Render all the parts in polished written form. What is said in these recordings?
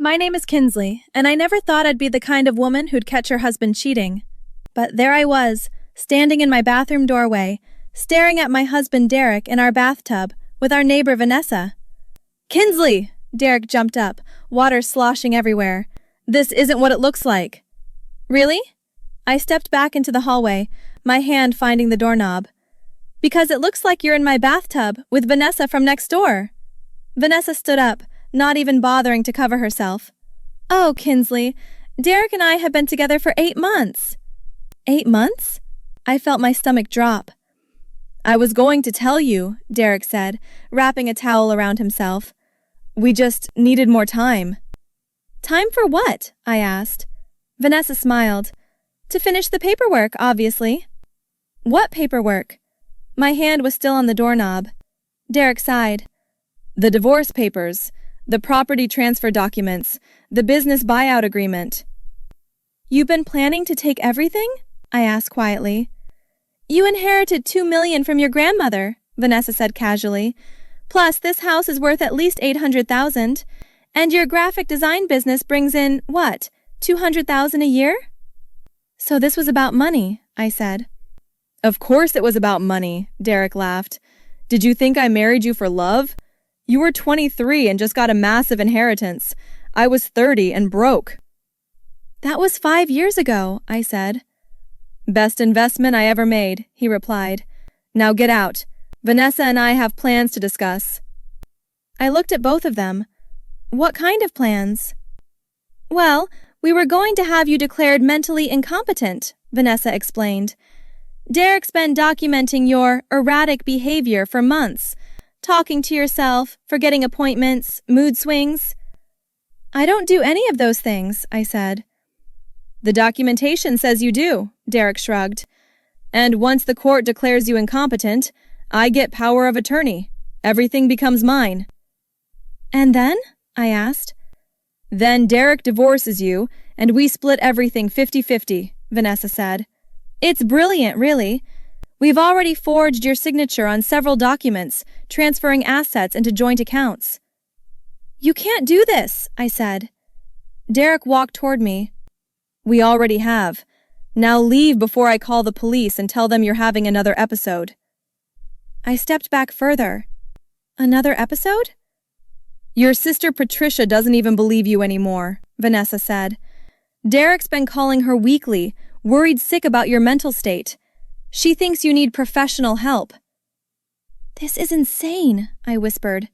My name is Kinsley, and I never thought I'd be the kind of woman who'd catch her husband cheating. But there I was, standing in my bathroom doorway, staring at my husband Derek in our bathtub with our neighbor Vanessa. "Kinsley!" Derek jumped up, water sloshing everywhere. "This isn't what it looks like." "Really?" I stepped back into the hallway, my hand finding the doorknob. "Because it looks like you're in my bathtub with Vanessa from next door." Vanessa stood up, not even bothering to cover herself. "Oh, Kinsley, Derek and I have been together for 8 months." 8 months? I felt my stomach drop. "I was going to tell you," Derek said, wrapping a towel around himself. "We just needed more time." "Time for what?" I asked. Vanessa smiled. "To finish the paperwork, obviously." "What paperwork?" My hand was still on the doorknob. Derek sighed. "The divorce papers, the property transfer documents, the business buyout agreement." "You've been planning to take everything?" I asked quietly. "You inherited $2 million from your grandmother," Vanessa said casually. "Plus, this house is worth at least $800,000, and your graphic design business brings in, what, $200,000 a year?" "So this was about money," I said. "Of course it was about money," Derek laughed. "Did you think I married you for love? You were 23 and just got a massive inheritance. I was 30 and broke." "That was 5 years ago," I said. "Best investment I ever made," he replied. "Now get out. Vanessa and I have plans to discuss." I looked at both of them. "What kind of plans?" "Well, we were going to have you declared mentally incompetent," Vanessa explained. "Derek's been documenting your erratic behavior for months. Talking to yourself, forgetting appointments, mood swings." "I don't do any of those things," I said. "The documentation says you do," Derek shrugged. "And once the court declares you incompetent, I get power of attorney. Everything becomes mine." "And then?" I asked. "Then Derek divorces you, and we split everything 50-50, Vanessa said. "It's brilliant, really. We've already forged your signature on several documents, transferring assets into joint accounts." "You can't do this," I said. Derek walked toward me. "We already have. Now leave before I call the police and tell them you're having another episode." I stepped back further. "Another episode?" "Your sister Patricia doesn't even believe you anymore," Vanessa said. "Derek's been calling her weekly, worried sick about your mental state. She thinks you need professional help." "This is insane," I whispered.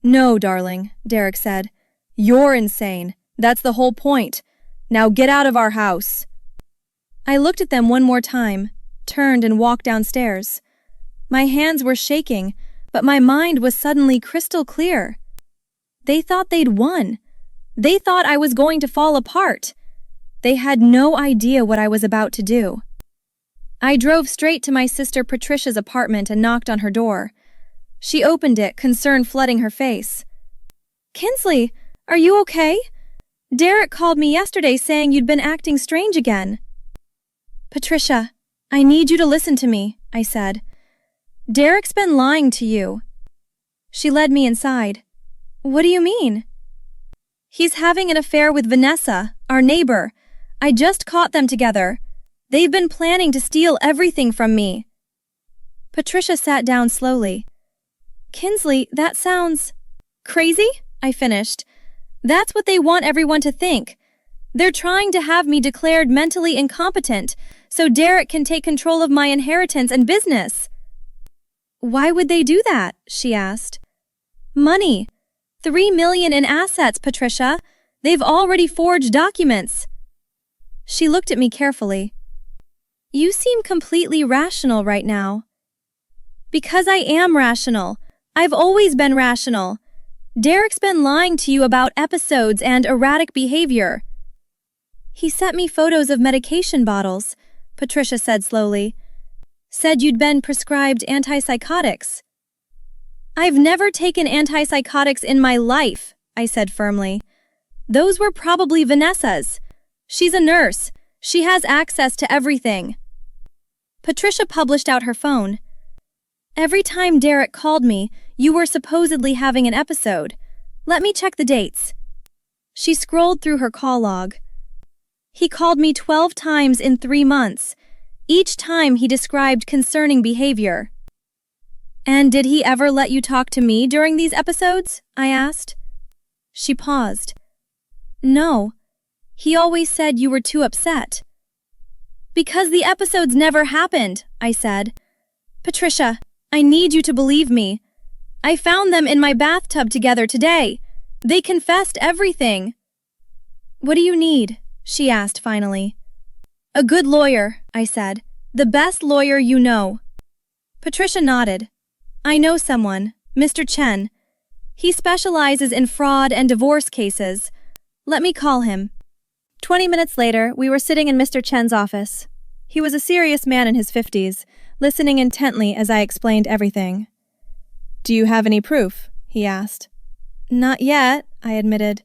"No, darling," Derek said. "You're insane. That's the whole point. Now get out of our house." I looked at them one more time, turned and walked downstairs. My hands were shaking, but my mind was suddenly crystal clear. They thought they'd won. They thought I was going to fall apart. They had no idea what I was about to do. I drove straight to my sister Patricia's apartment and knocked on her door. She opened it, concern flooding her face. "Kinsley, are you okay? Derek called me yesterday saying you'd been acting strange again." "Patricia, I need you to listen to me," I said. "Derek's been lying to you." She led me inside. "What do you mean?" "He's having an affair with Vanessa, our neighbor. I just caught them together. They've been planning to steal everything from me." Patricia sat down slowly. "Kinsley, that sounds crazy," I finished. "That's what they want everyone to think. They're trying to have me declared mentally incompetent so Derek can take control of my inheritance and business." "Why would they do that?" she asked. "Money. $3 million in assets, Patricia. They've already forged documents." She looked at me carefully. "You seem completely rational right now." "Because I am rational. I've always been rational. Derek's been lying to you about episodes and erratic behavior." "He sent me photos of medication bottles," Patricia said slowly. "Said you'd been prescribed antipsychotics." "I've never taken antipsychotics in my life," I said firmly. "Those were probably Vanessa's. She's a nurse. She has access to everything." Patricia published out her phone. "Every time Derek called me, you were supposedly having an episode. Let me check the dates." She scrolled through her call log. He called me 12 times in 3 months. Each time he described concerning behavior. And did he ever let you talk to me during these episodes? I asked. She paused. No. He always said you were too upset. Because the episodes never happened, I said. Patricia, I need you to believe me. I found them in my bathtub together today. They confessed everything. What do you need? She asked finally. A good lawyer, I said. The best lawyer you know. Patricia nodded. I know someone, Mr. Chen. He specializes in fraud and divorce cases. Let me call him. 20 minutes later, we were sitting in Mr. Chen's office. He was a serious man in his 50s, listening intently as I explained everything. Do you have any proof? He asked. Not yet, I admitted.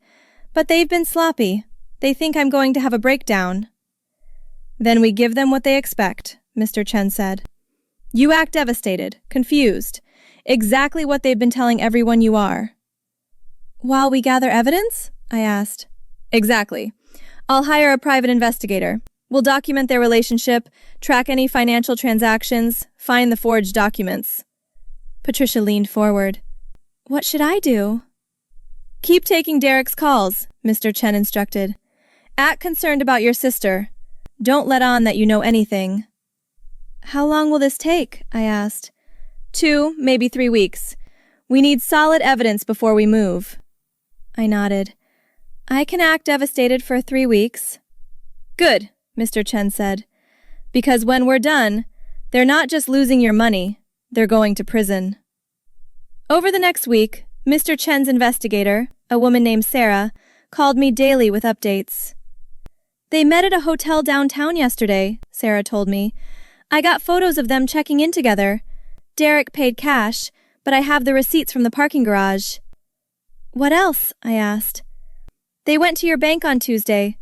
But they've been sloppy. They think I'm going to have a breakdown. Then we give them what they expect, Mr. Chen said. You act devastated, confused. Exactly what they've been telling everyone you are. While we gather evidence? I asked. Exactly. I'll hire a private investigator. We'll document their relationship, track any financial transactions, find the forged documents. Patricia leaned forward. What should I do? Keep taking Derek's calls, Mr. Chen instructed. Act concerned about your sister. Don't let on that you know anything. How long will this take? I asked. 2, maybe 3 weeks. We need solid evidence before we move. I nodded. I can act devastated for 3 weeks. Good, Mr. Chen said. Because when we're done, they're not just losing your money, they're going to prison. Over the next week, Mr. Chen's investigator, a woman named Sarah, called me daily with updates. They met at a hotel downtown yesterday, Sarah told me. I got photos of them checking in together. Derek paid cash, but I have the receipts from the parking garage. What else? I asked. They went to your bank on Tuesday.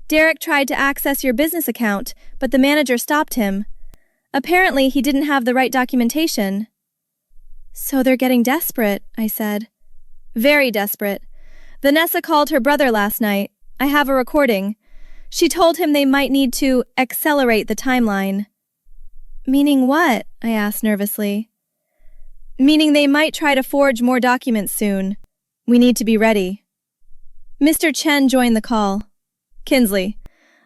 Derek tried to access your business account, but the manager stopped him. Apparently, he didn't have the right documentation. So they're getting desperate, I said. Very desperate. Vanessa called her brother last night. I have a recording. She told him they might need to accelerate the timeline. Meaning what? I asked nervously. Meaning they might try to forge more documents soon. We need to be ready. Mr. Chen joined the call. Kinsley,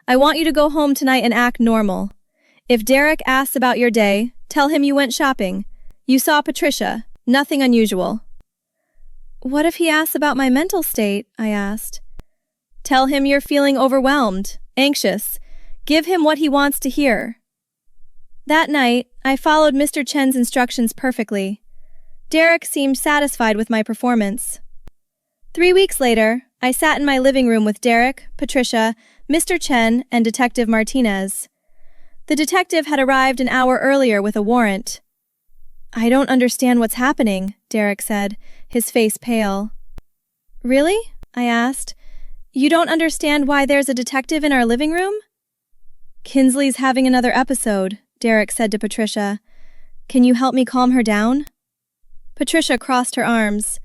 I want you to go home tonight and act normal. If Derek asks about your day, tell him you went shopping. You saw Patricia. Nothing unusual. What if he asks about my mental state? I asked. Tell him you're feeling overwhelmed, anxious. Give him what he wants to hear. That night, I followed Mr. Chen's instructions perfectly. Derek seemed satisfied with my performance. 3 weeks later, I sat in my living room with Derek, Patricia, Mr. Chen, and Detective Martinez. The detective had arrived an hour earlier with a warrant. I don't understand what's happening, Derek said, his face pale. Really? I asked. You don't understand why there's a detective in our living room? Kinsley's having another episode, Derek said to Patricia. Can you help me calm her down? Patricia crossed her arms.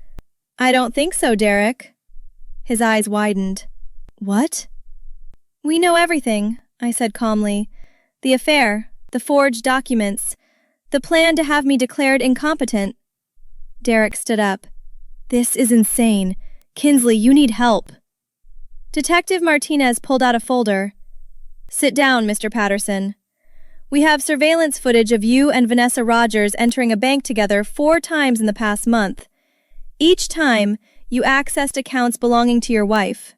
I don't think so, Derek. His eyes widened. What? We know everything, I said calmly. The affair, the forged documents, the plan to have me declared incompetent. Derek stood up. This is insane. Kinsley, you need help. Detective Martinez pulled out a folder. Sit down, Mr. Patterson. We have surveillance footage of you and Vanessa Rogers entering a bank together 4 times in the past month. Each time, you accessed accounts belonging to your wife.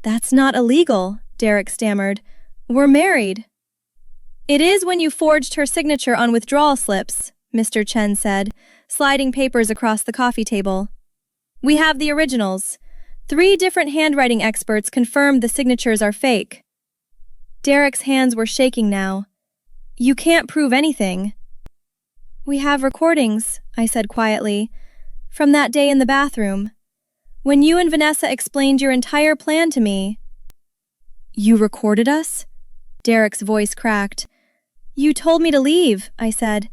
That's not illegal, Derek stammered. We're married. It is when you forged her signature on withdrawal slips, Mr. Chen said, sliding papers across the coffee table. We have the originals. 3 different handwriting experts confirmed the signatures are fake. Derek's hands were shaking now. You can't prove anything. We have recordings, I said quietly, from that day in the bathroom, when you and Vanessa explained your entire plan to me. You recorded us? Derek's voice cracked. You told me to leave, I said,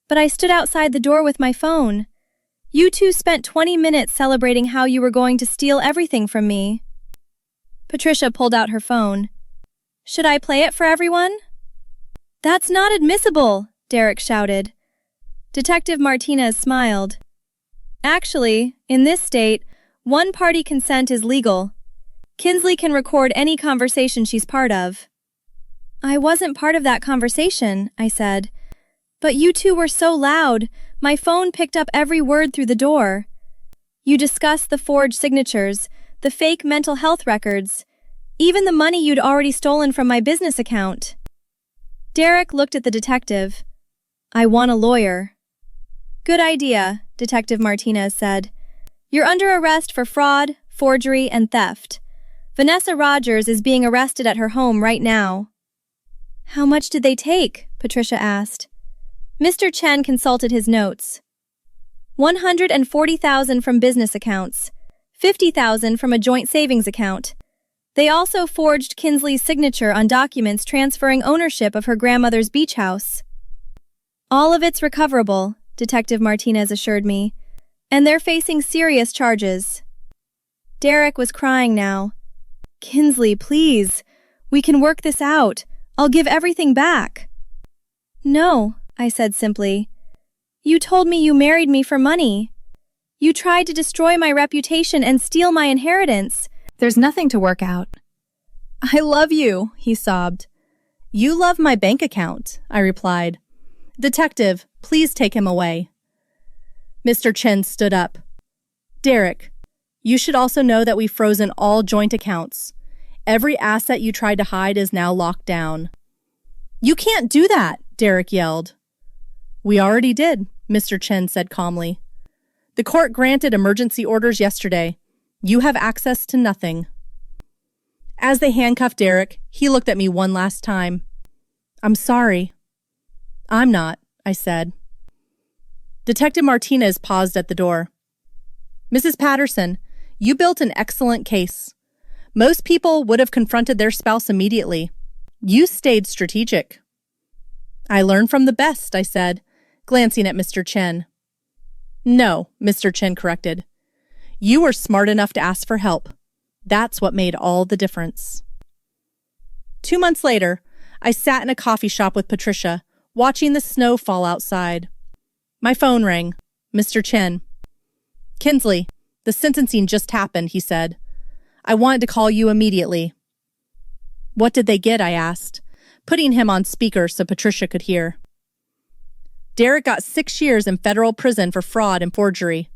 but I stood outside the door with my phone. You two spent 20 minutes celebrating how you were going to steal everything from me. Patricia pulled out her phone. Should I play it for everyone? That's not admissible, Derek shouted. Detective Martinez smiled. Actually, in this state, one-party consent is legal. Kinsley can record any conversation she's part of. I wasn't part of that conversation, I said. But you two were so loud, my phone picked up every word through the door. You discussed the forged signatures, the fake mental health records, even the money you'd already stolen from my business account. Derek looked at the detective. I want a lawyer. Good idea, Detective Martinez said. You're under arrest for fraud, forgery, and theft. Vanessa Rogers is being arrested at her home right now. How much did they take? Patricia asked. Mr. Chen consulted his notes. $140,000 from business accounts, $50,000 from a joint savings account. They also forged Kinsley's signature on documents transferring ownership of her grandmother's beach house. All of it's recoverable, Detective Martinez assured me, and they're facing serious charges. Derek was crying now. Kinsley, please. We can work this out. I'll give everything back. No, I said simply. You told me you married me for money. You tried to destroy my reputation and steal my inheritance. There's nothing to work out. I love you, he sobbed. You love my bank account, I replied. Detective, please take him away. Mr. Chen stood up. Derek, you should also know that we've frozen all joint accounts. Every asset you tried to hide is now locked down. You can't do that, Derek yelled. We already did, Mr. Chen said calmly. The court granted emergency orders yesterday. You have access to nothing. As they handcuffed Derek, he looked at me one last time. I'm sorry. I'm not, I said. Detective Martinez paused at the door. Mrs. Patterson, you built an excellent case. Most people would have confronted their spouse immediately. You stayed strategic. I learned from the best, I said, glancing at Mr. Chen. No, Mr. Chen corrected. You were smart enough to ask for help. That's what made all the difference. 2 months later, I sat in a coffee shop with Patricia, watching the snow fall outside. My phone rang. Mr. Chen. Kinsley, the sentencing just happened, he said. I wanted to call you immediately. What did they get? I asked, putting him on speaker so Patricia could hear. Derek got 6 years in federal prison for fraud and forgery.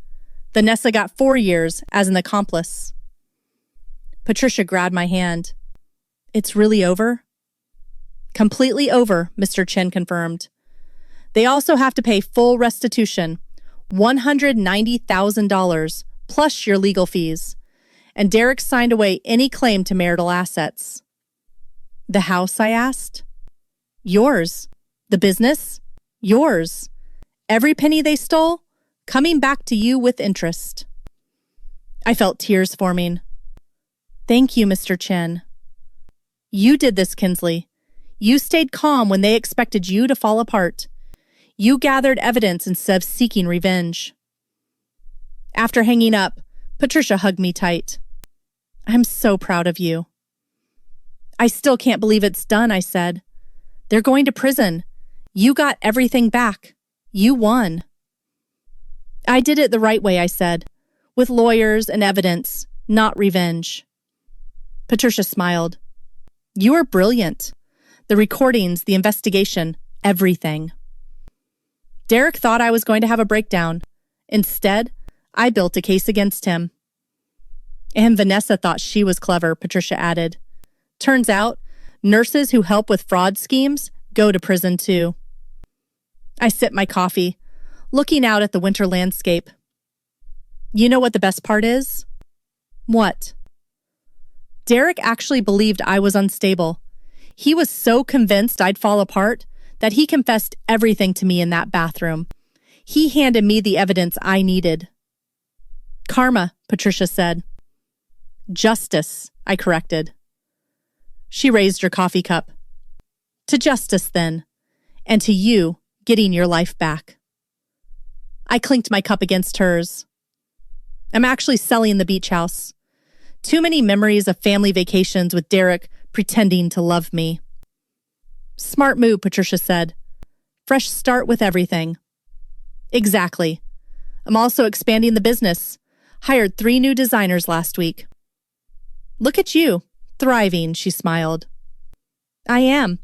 Vanessa got 4 years as an accomplice. Patricia grabbed my hand. It's really over? Completely over, Mr. Chen confirmed. They also have to pay full restitution, $190,000, plus your legal fees. And Derek signed away any claim to marital assets. The house, I asked? Yours. The business? Yours. Every penny they stole, coming back to you with interest. I felt tears forming. Thank you, Mr. Chen. You did this, Kinsley. You stayed calm when they expected you to fall apart. You gathered evidence instead of seeking revenge. After hanging up, Patricia hugged me tight. I'm so proud of you. I still can't believe it's done, I said. They're going to prison. You got everything back. You won. I did it the right way, I said, with lawyers and evidence, not revenge. Patricia smiled. You are brilliant. The recordings, the investigation, everything. Derek thought I was going to have a breakdown. Instead, I built a case against him. And Vanessa thought she was clever, Patricia added. Turns out, nurses who help with fraud schemes go to prison too. I sipped my coffee, looking out at the winter landscape. You know what the best part is? What? Derek actually believed I was unstable. He was so convinced I'd fall apart that he confessed everything to me in that bathroom. He handed me the evidence I needed. Karma, Patricia said. Justice, I corrected. She raised her coffee cup. To justice, then, and to you getting your life back. I clinked my cup against hers. I'm actually selling the beach house. Too many memories of family vacations with Derek pretending to love me. Smart move, Patricia said. Fresh start with everything. Exactly. I'm also expanding the business. Hired 3 new designers last week. Look at you, thriving, she smiled. I am.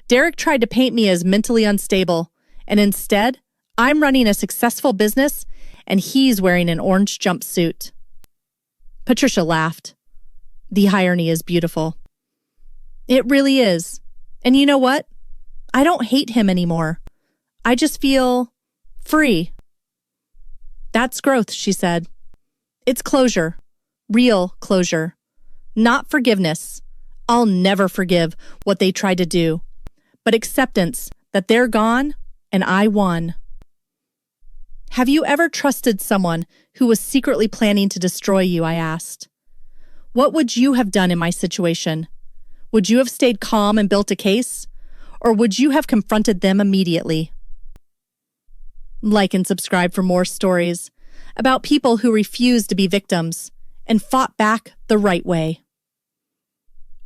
Derek tried to paint me as mentally unstable, and instead, I'm running a successful business and he's wearing an orange jumpsuit. Patricia laughed. The irony is beautiful. It really is. And you know what? I don't hate him anymore. I just feel free. That's growth, she said. It's closure. Real closure. Not forgiveness. I'll never forgive what they tried to do. But acceptance that they're gone and I won. Have you ever trusted someone who was secretly planning to destroy you? I asked. What would you have done in my situation? Would you have stayed calm and built a case? Or would you have confronted them immediately? Like and subscribe for more stories about people who refused to be victims and fought back the right way.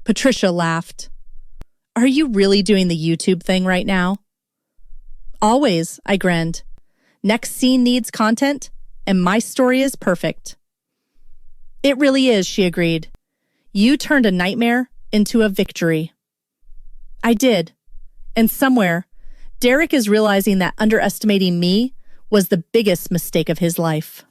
Patricia laughed. Are you really doing the YouTube thing right now? Always, I grinned. Nextscene needs content, and my story is perfect. It really is, she agreed. You turned a nightmare into a victory. I did. And somewhere, Derek is realizing that underestimating me was the biggest mistake of his life.